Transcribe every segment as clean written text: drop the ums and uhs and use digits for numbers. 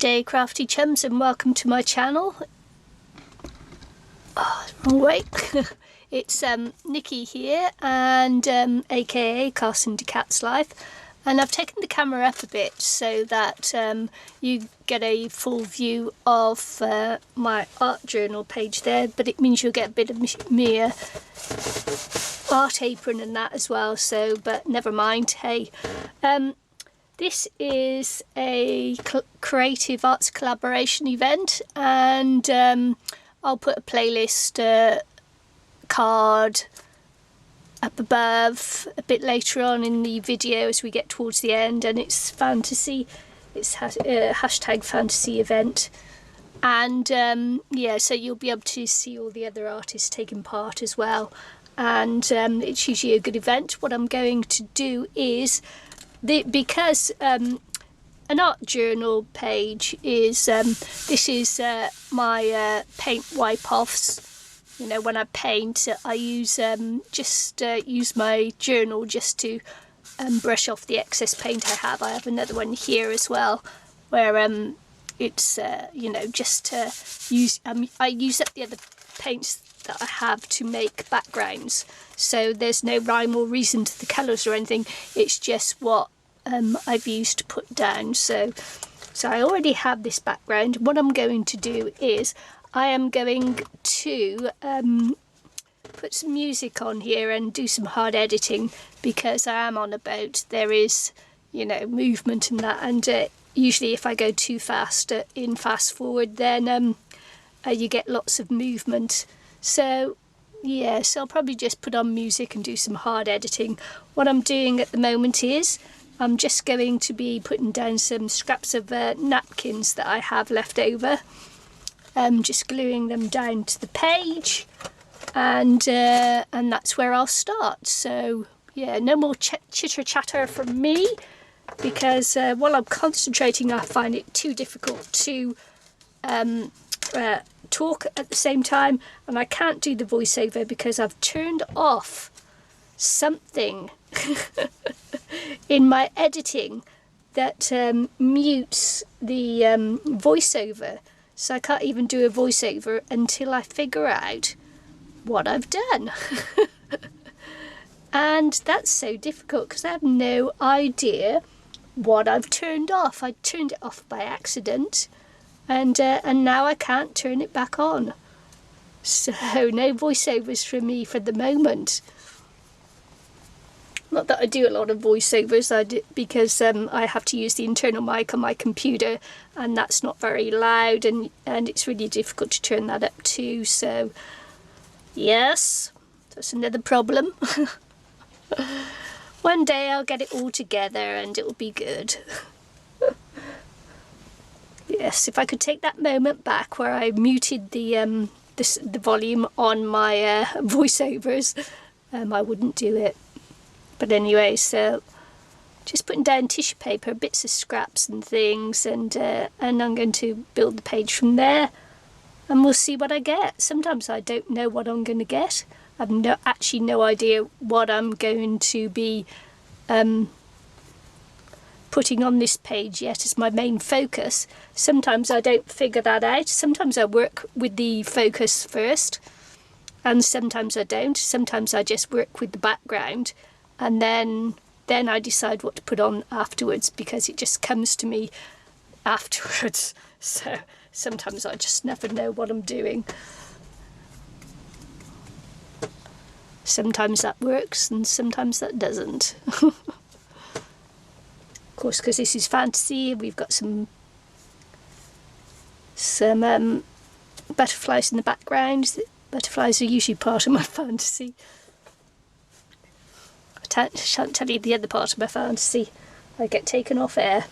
G'day crafty chums and welcome to my channel. Wrong way. It's Nikki here and aka Carson de Cat's Life, and I've taken the camera up a bit so that you get a full view of my art journal page there, but it means you'll get a bit of me art apron and that as well, so but never mind. Hey, this is a creative arts collaboration event, and I'll put a playlist card up above a bit later on in the video as we get towards the end, and it's fantasy. It's hashtag fantasy event, and yeah, so you'll be able to see all the other artists taking part as well, and it's usually a good event. What I'm going to do is because an art journal page is this is my paint wipe-offs. You know, when I paint, I use use my journal just to brush off the excess paint I have. I have another one here as well, where it's you know, just to use. I use up the other paints that I have to make backgrounds, so there's no rhyme or reason to the colours or anything. It's just what I've used to put down. So I already have this background. What I'm going to do is I am going to put some music on here and do some hard editing, because I am on about there is, you know, movement and that, and usually if I go too fast in fast forward, then you get lots of movement. So yeah, so I'll probably just put on music and do some hard editing. What I'm doing at the moment is I'm just going to be putting down some scraps of napkins that I have left over. Just gluing them down to the page, and that's where I'll start. So yeah, no more chitter chatter from me, because while I'm concentrating I find it too difficult to talk at the same time, and I can't do the voiceover because I've turned off something in my editing that mutes the voiceover. So I can't even do a voiceover until I figure out what I've done. And that's so difficult because I have no idea what I've turned off. I turned it off by accident, and now I can't turn it back on. So no voiceovers from me for the moment. Not that I do a lot of voiceovers, because I have to use the internal mic on my computer, and that's not very loud, and it's really difficult to turn that up too. So yes, that's another problem. One day I'll get it all together and it will be good. Yes, if I could take that moment back where I muted the volume on my voiceovers, I wouldn't do it. But anyway, so just putting down tissue paper, bits of scraps and things, and I'm going to build the page from there, and we'll see what I get. Sometimes I don't know what I'm going to get. I've actually no idea what I'm going to be putting on this page yet as my main focus. Sometimes I don't figure that out. Sometimes I work with the focus first, and sometimes I don't. Sometimes I just work with the background, and then I decide what to put on afterwards, because it just comes to me afterwards. So sometimes I just never know what I'm doing. Sometimes that works and sometimes that doesn't. Of course, because this is fantasy, we've got some butterflies in the background. Butterflies are usually part of my fantasy. I shan't tell you the other part of my fantasy. I get taken off air.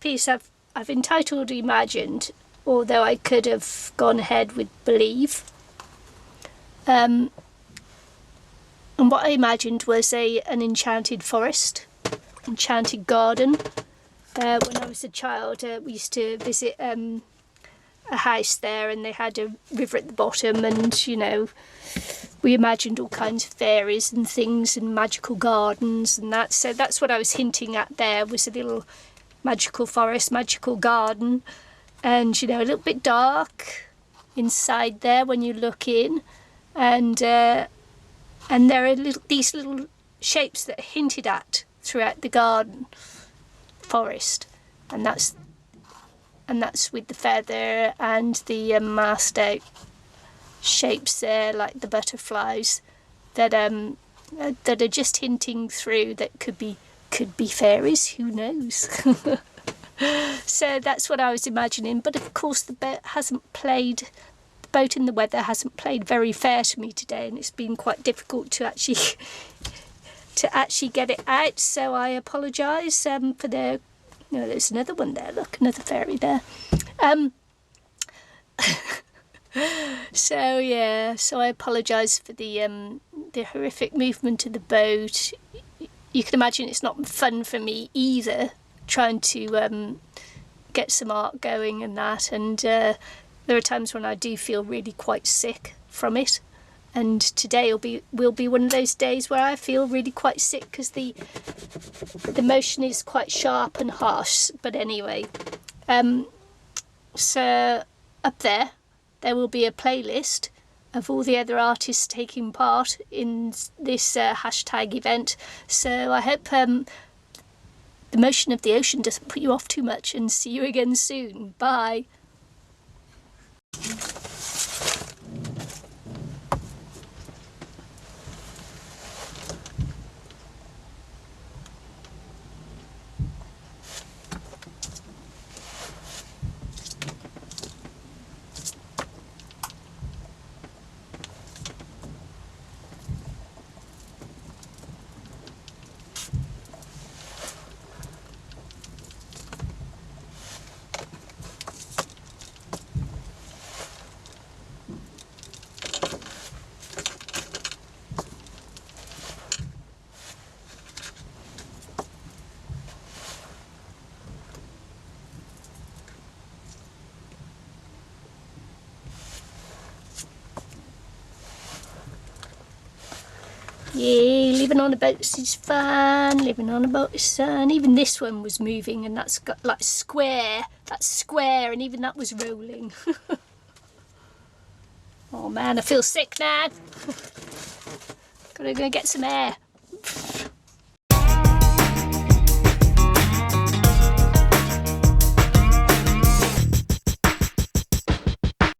piece I've entitled Imagined, although I could have gone ahead with Believe. And what I imagined was an enchanted forest, enchanted garden. When I was a child, we used to visit a house there, and they had a river at the bottom, and you know, we imagined all kinds of fairies and things and magical gardens and that. So that's what I was hinting at there, was a little magical forest, magical garden, and you know, a little bit dark inside there when you look in, and there are these little shapes that are hinted at throughout the garden forest, and that's with the feather and the masked out shapes there, like the butterflies that are just hinting through that could be fairies, who knows. So that's what I was imagining, but of course the boat in the weather hasn't played very fair to me today, and it's been quite difficult to actually get it out, so I apologise for the... No, there's another one there, look, another fairy there. So yeah, so I apologise for the horrific movement of the boat. You can imagine it's not fun for me either, trying to get some art going and that, and there are times when I do feel really quite sick from it, and today will be one of those days where I feel really quite sick because the motion is quite sharp and harsh. But anyway, so up there will be a playlist of all the other artists taking part in this hashtag event. So I hope the motion of the ocean doesn't put you off too much, and see you again soon. Bye. Yeah, living on a boat is fun, living on a boat is fun. Even this one was moving, and that's got like square, that's square, and even that was rolling. Oh man, I feel sick now. Gotta go get some air.